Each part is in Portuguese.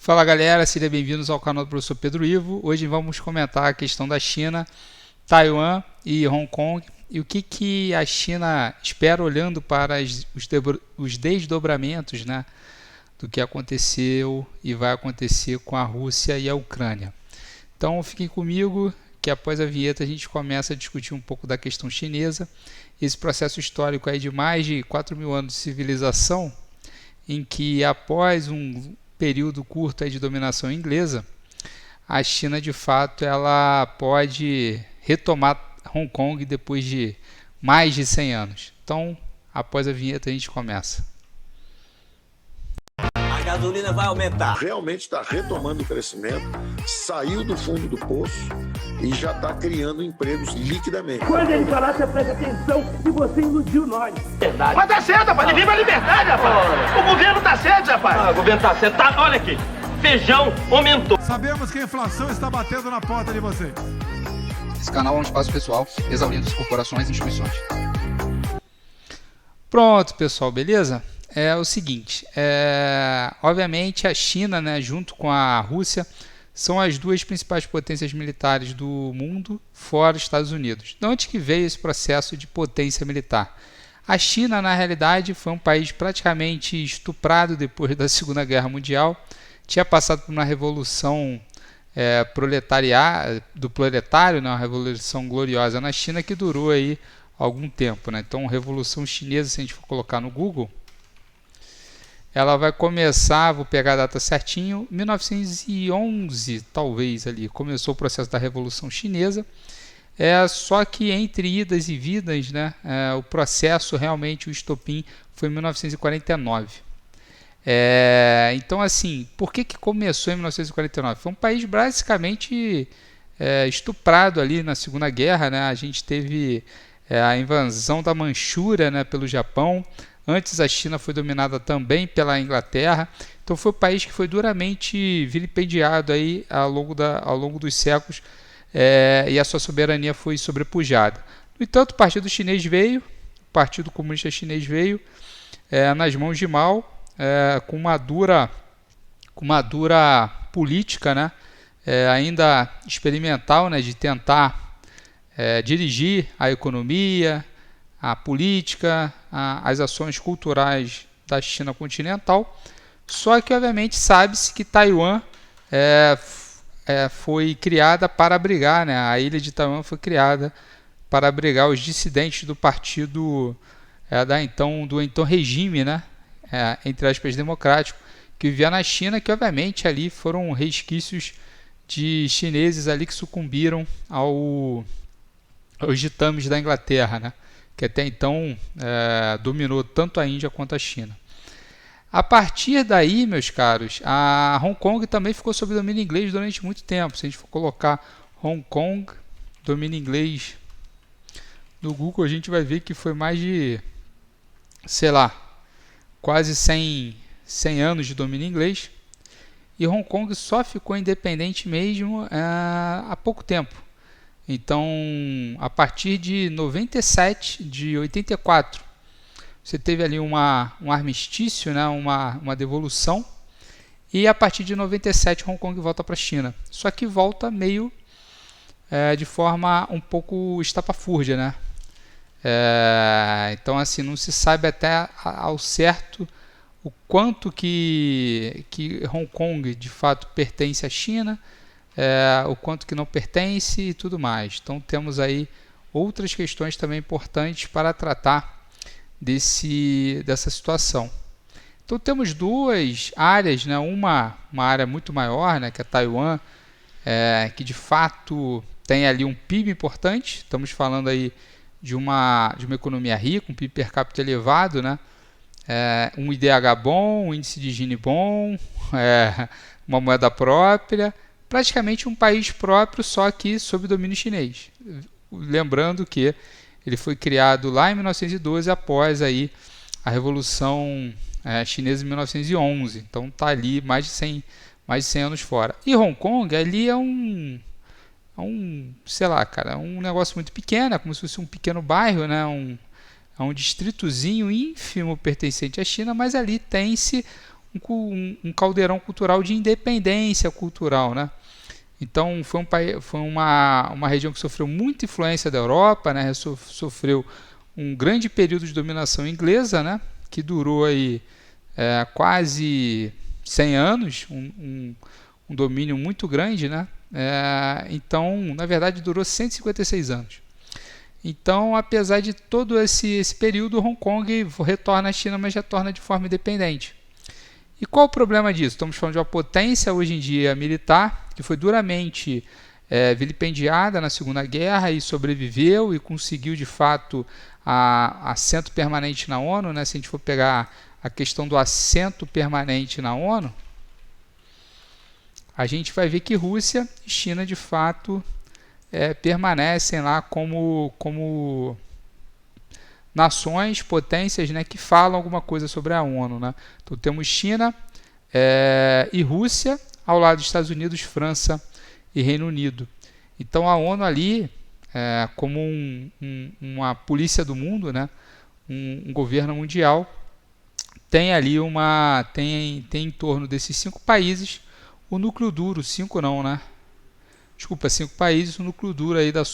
Fala galera, sejam bem-vindos ao canal do professor Pedro Ivo. Hoje vamos comentar a questão da China, Taiwan e Hong Kong e o que a China espera olhando para os desdobramentos, né, do que aconteceu e vai acontecer com a Rússia e a Ucrânia. Então fiquem comigo que após a vinheta a gente começa a discutir um pouco da questão chinesa, esse processo histórico aí de mais de 4.000 anos de civilização, em que após um período curto aí de dominação inglesa, a China de fato ela pode retomar Hong Kong depois de mais de 100 anos. Então, após a vinheta a gente começa. A gasolina vai aumentar. Realmente está retomando o crescimento, saiu do fundo do poço e já está criando empregos liquidamente. Quando ele falar, você presta atenção e você iludiu nós. Verdade. Mas tá certo, rapaz. Viva a liberdade, rapaz. O governo tá certo, rapaz. O governo tá certo. Tá, olha aqui. Feijão aumentou. Sabemos que a inflação está batendo na porta de vocês. Esse canal é um espaço pessoal, exaurindo as corporações e instituições. Pronto, pessoal, beleza? É o seguinte, obviamente a China, né, junto com a Rússia, são as duas principais potências militares do mundo, fora os Estados Unidos. De onde que veio esse processo de potência militar? A China, na realidade, foi um país praticamente estuprado depois da Segunda Guerra Mundial, tinha passado por uma revolução do proletário, né, uma revolução gloriosa na China que durou aí algum tempo, né? Então, Revolução Chinesa, se a gente for colocar no Google, ela vai começar, vou pegar a data certinho, 1911, talvez ali, começou o processo da Revolução Chinesa, só que entre idas e vindas, né, o processo realmente, o estopim, foi em 1949. Então, assim, por que começou em 1949? Foi um país basicamente estuprado ali na Segunda Guerra, né? A gente teve a invasão da Manchúria, né, pelo Japão. Antes a China foi dominada também pela Inglaterra, então foi um país que foi duramente vilipendiado aí ao longo dos séculos, e a sua soberania foi sobrepujada. No entanto, o Partido Comunista Chinês veio nas mãos de Mao, com uma dura política, né, ainda experimental, né, de tentar dirigir a economia, a política, as ações culturais da China continental. Só que, obviamente, sabe-se que Taiwan foi criada para abrigar, né? A ilha de Taiwan foi criada para abrigar os dissidentes do partido do então regime, né? Entre aspas, democrático, que vivia na China, que, obviamente, ali foram resquícios de chineses ali que sucumbiram aos ditames da Inglaterra, né? Que até então dominou tanto a Índia quanto a China. A partir daí, meus caros, a Hong Kong também ficou sob domínio inglês durante muito tempo. Se a gente for colocar Hong Kong, domínio inglês no Google, a gente vai ver que foi mais de, sei lá, quase 100 anos de domínio inglês. E Hong Kong só ficou independente mesmo há pouco tempo. Então, a partir de 84, você teve ali um armistício, né, uma devolução, e a partir de 97 Hong Kong volta para a China. Só que volta meio de forma um pouco estapafúrdia, né? Então, assim, não se sabe até ao certo o quanto que Hong Kong de fato pertence à China, o quanto que não pertence e tudo mais. Então temos aí outras questões também importantes para tratar dessa situação. Então temos duas áreas, né? Uma área muito maior, né, que é Taiwan, que de fato tem ali um PIB importante. Estamos falando aí de uma economia rica, um PIB per capita elevado, né? Um IDH bom, um índice de Gini bom, uma moeda própria, praticamente um país próprio, só que sob domínio chinês. Lembrando que ele foi criado lá em 1912, após aí a Revolução Chinesa em 1911. Então está ali mais de 100 anos fora. E Hong Kong ali sei lá, cara, um negócio muito pequeno, como se fosse um pequeno bairro, né? Um distritozinho ínfimo pertencente à China, mas ali tem-se um caldeirão cultural de independência cultural, né? Então foi uma região que sofreu muita influência da Europa, né? Sofreu um grande período de dominação inglesa, né? Que durou aí quase 100 anos, um domínio muito grande, né? Então, na verdade, durou 156 anos. Então, apesar de todo esse período, Hong Kong retorna à China, mas retorna de forma independente. E qual o problema disso? Estamos falando de uma potência hoje em dia militar, que foi duramente vilipendiada na Segunda Guerra e sobreviveu e conseguiu, de fato, assento permanente na ONU, né? Se a gente for pegar a questão do assento permanente na ONU, a gente vai ver que Rússia e China, de fato, permanecem lá como nações, potências, né, que falam alguma coisa sobre a ONU, né? Então temos China e Rússia, ao lado dos Estados Unidos, França e Reino Unido. Então a ONU ali, como uma polícia do mundo, né, um governo mundial, tem ali tem em torno desses 5 países o núcleo duro, 5 não, né? Desculpa, 5 países, o núcleo duro aí do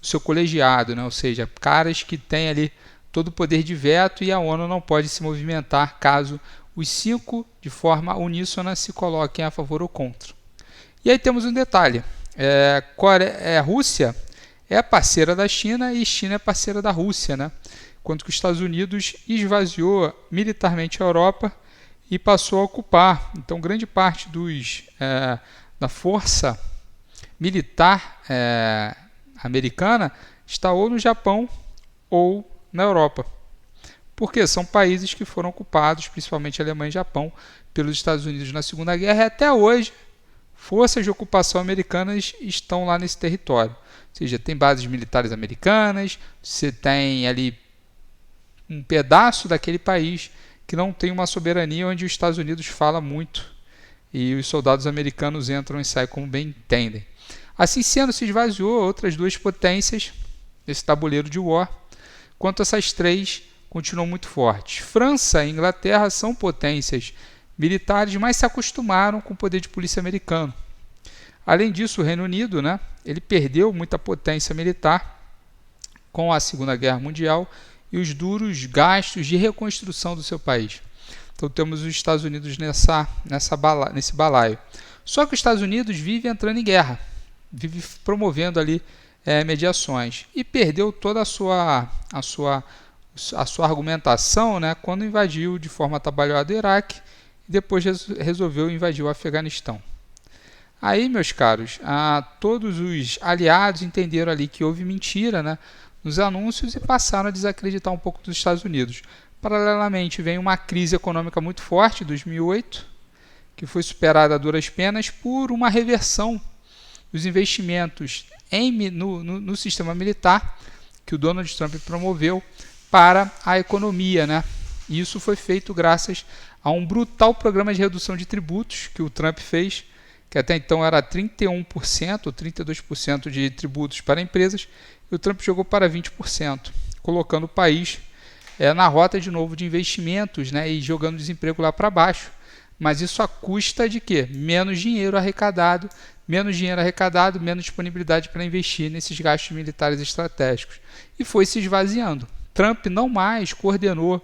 seu colegiado, né? Ou seja, caras que têm ali todo o poder de veto e a ONU não pode se movimentar caso os 5, de forma uníssona, se coloquem a favor ou contra. E aí temos um detalhe, a Rússia é parceira da China e China é parceira da Rússia, né? Enquanto que os Estados Unidos esvaziou militarmente a Europa e passou a ocupar. Então, grande parte da força militar americana está ou no Japão ou na Europa. Porque são países que foram ocupados, principalmente Alemanha e Japão, pelos Estados Unidos na Segunda Guerra, e até hoje forças de ocupação americanas estão lá nesse território. Ou seja, tem bases militares americanas, você tem ali um pedaço daquele país que não tem uma soberania, onde os Estados Unidos fala muito e os soldados americanos entram e saem como bem entendem. Assim sendo, se esvaziou outras 2 potências nesse tabuleiro de war, enquanto essas 3 continuam muito fortes. França e Inglaterra são potências militares, mas se acostumaram com o poder de polícia americano. Além disso, o Reino Unido, né, ele perdeu muita potência militar com a Segunda Guerra Mundial e os duros gastos de reconstrução do seu país. Então temos os Estados Unidos nesse balaio. Só que os Estados Unidos vive entrando em guerra, vive promovendo ali mediações e perdeu toda a sua argumentação, né, quando invadiu de forma atabalhoada o Iraque e depois resolveu invadir o Afeganistão. Aí, meus caros, todos os aliados entenderam ali que houve mentira, né, nos anúncios e passaram a desacreditar um pouco dos Estados Unidos. Paralelamente, vem uma crise econômica muito forte, 2008, que foi superada a duras penas por uma reversão dos investimentos no sistema militar que o Donald Trump promoveu para a economia, né? E isso foi feito graças a um brutal programa de redução de tributos que o Trump fez, que até então era 31% ou 32% de tributos para empresas, e o Trump jogou para 20%, colocando o país na rota de novo de investimentos, né, e jogando o desemprego lá para baixo. Mas isso à custa de quê? Menos dinheiro arrecadado, menos disponibilidade para investir nesses gastos militares estratégicos. E foi se esvaziando. Trump não mais coordenou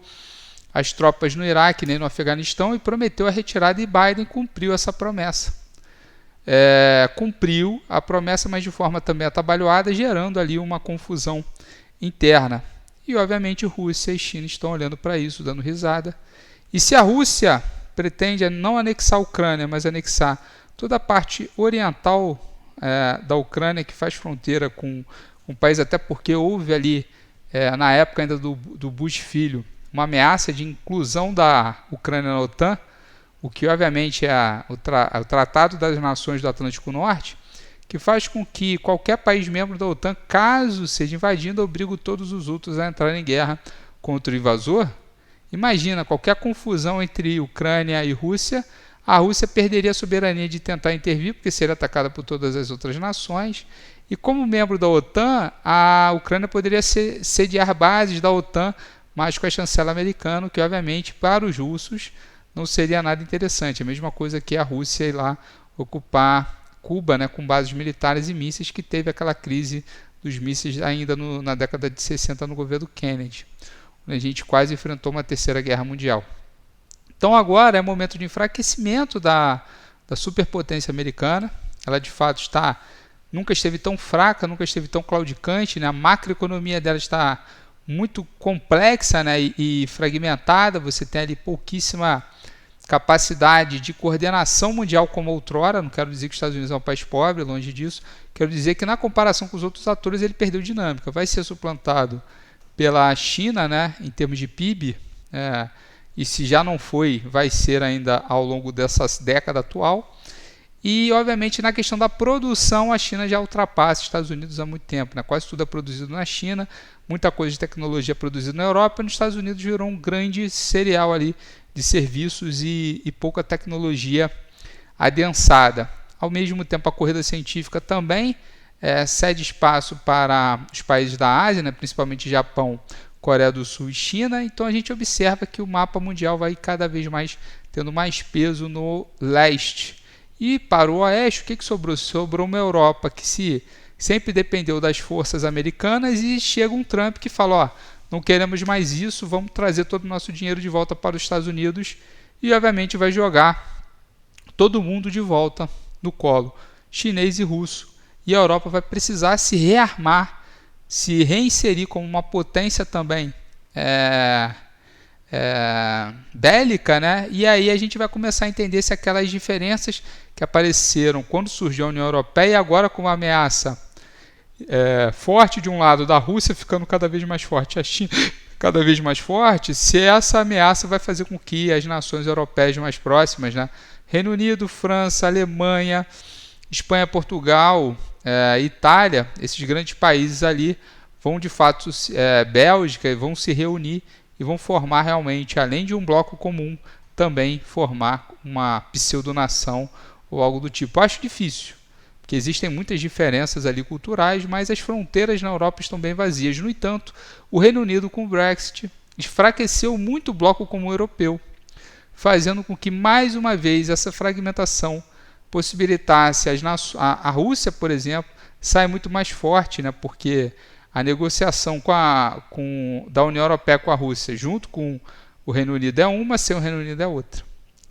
as tropas no Iraque nem no Afeganistão e prometeu a retirada, e Biden cumpriu essa promessa. Cumpriu a promessa, mas de forma também atabalhoada, gerando ali uma confusão interna. E, obviamente, Rússia e China estão olhando para isso, dando risada. E se a Rússia pretende não anexar a Ucrânia, mas anexar toda a parte oriental da Ucrânia, que faz fronteira com o país, até porque houve ali, na época ainda do Bush filho, uma ameaça de inclusão da Ucrânia na OTAN, o que obviamente é o Tratado das Nações do Atlântico Norte, que faz com que qualquer país membro da OTAN, caso seja invadido, obrigue todos os outros a entrar em guerra contra o invasor. Imagina, qualquer confusão entre Ucrânia e Rússia, a Rússia perderia a soberania de tentar intervir, porque seria atacada por todas as outras nações, e como membro da OTAN, a Ucrânia poderia sediar bases da OTAN, mas com a chancela americana, que obviamente para os russos não seria nada interessante. A mesma coisa que a Rússia ir lá ocupar Cuba, né, com bases militares e mísseis, que teve aquela crise dos mísseis ainda na década de 60 no governo Kennedy, onde a gente quase enfrentou uma terceira guerra mundial. Então agora é momento de enfraquecimento da superpotência americana. Ela de fato nunca esteve tão fraca, nunca esteve tão claudicante, né? A macroeconomia dela está muito complexa, né, e fragmentada. Você tem ali pouquíssima capacidade de coordenação mundial como outrora. Não quero dizer que os Estados Unidos é um país pobre, longe disso. Quero dizer que na comparação com os outros atores ele perdeu dinâmica. Vai ser suplantado pela China, né, em termos de PIB, e se já não foi, vai ser ainda ao longo dessa década atual. E, obviamente, na questão da produção, a China já ultrapassa os Estados Unidos há muito tempo, né? Quase tudo é produzido na China, muita coisa de tecnologia é produzida na Europa, e nos Estados Unidos virou um grande cereal ali de serviços e pouca tecnologia adensada. Ao mesmo tempo, a corrida científica também cede espaço para os países da Ásia, né? Principalmente Japão, Coreia do Sul e China. Então a gente observa que o mapa mundial vai cada vez mais tendo mais peso no leste. E para o oeste, o que sobrou? Sobrou uma Europa que sempre dependeu das forças americanas, e chega um Trump que fala, não queremos mais isso, vamos trazer todo o nosso dinheiro de volta para os Estados Unidos, e obviamente vai jogar todo mundo de volta no colo chinês e russo. E a Europa vai precisar se rearmar, se reinserir como uma potência também bélica, né? E aí a gente vai começar a entender se aquelas diferenças que apareceram quando surgiu a União Europeia, e agora com uma ameaça forte de um lado da Rússia ficando cada vez mais forte, a China cada vez mais forte, se essa ameaça vai fazer com que as nações europeias mais próximas, né? Reino Unido, França, Alemanha, Espanha, Portugal, Itália, esses grandes países ali vão de fato, Bélgica, vão se reunir e vão formar realmente, além de um bloco comum, também formar uma pseudonação ou algo do tipo. Acho difícil, porque existem muitas diferenças ali culturais, mas as fronteiras na Europa estão bem vazias. No entanto, o Reino Unido com o Brexit enfraqueceu muito o bloco comum europeu, fazendo com que mais uma vez essa fragmentação possibilitasse a Rússia, por exemplo, sair muito mais forte, né? Porque a negociação da União Europeia com a Rússia, junto com o Reino Unido, é uma, sem o Reino Unido é outra.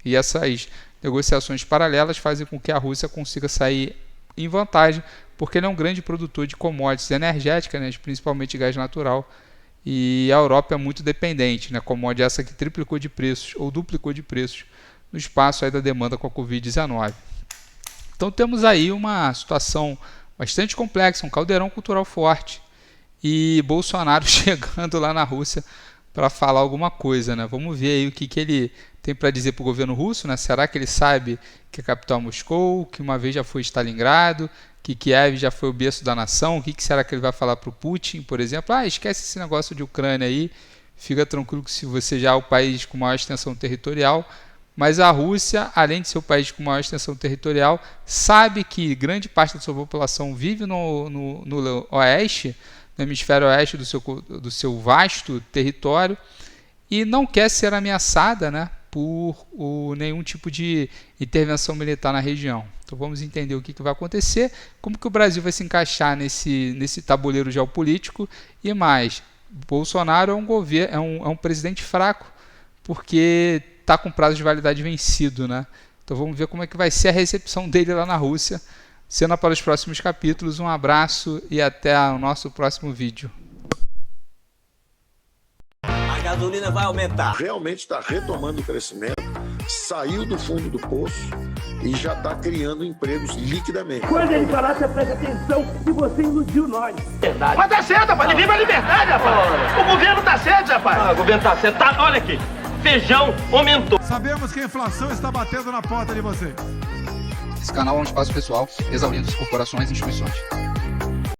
E essas negociações paralelas fazem com que a Rússia consiga sair em vantagem, porque ele é um grande produtor de commodities energéticas, né, principalmente gás natural, e a Europa é muito dependente, né, commodity essa que triplicou de preços, ou duplicou de preços, no espaço aí da demanda com a Covid-19. Então temos aí uma situação bastante complexa, um caldeirão cultural forte, e Bolsonaro chegando lá na Rússia para falar alguma coisa, né? Vamos ver aí o que ele tem para dizer para o governo russo, né? Será que ele sabe que a capital é Moscou, que uma vez já foi Stalingrado, que Kiev já foi o berço da nação? O que será que ele vai falar para o Putin, por exemplo? Esquece esse negócio de Ucrânia aí, fica tranquilo que se você já é o país com maior extensão territorial, mas a Rússia, além de ser o país com maior extensão territorial, sabe que grande parte da sua população vive no oeste, no hemisfério oeste do seu vasto território, e não quer ser ameaçada, né, por nenhum tipo de intervenção militar na região. Então vamos entender o que vai acontecer, como que o Brasil vai se encaixar nesse tabuleiro geopolítico, e mais, Bolsonaro é um presidente fraco, porque está com prazo de validade vencido, né? Então vamos ver como é que vai ser a recepção dele lá na Rússia. Cena para os próximos capítulos. Um abraço e até o nosso próximo vídeo. A gasolina vai aumentar. Realmente está retomando o crescimento, saiu do fundo do poço e já está criando empregos liquidamente. Quando ele falar, você presta atenção que você iludiu nós. Verdade. Mas tá certo, rapaz. Viva a liberdade, rapaz. O governo tá certo, rapaz. O governo tá certo. Olha aqui. Feijão aumentou. Sabemos que a inflação está batendo na porta de vocês. Esse canal é um espaço pessoal, exaurindo corporações e instituições.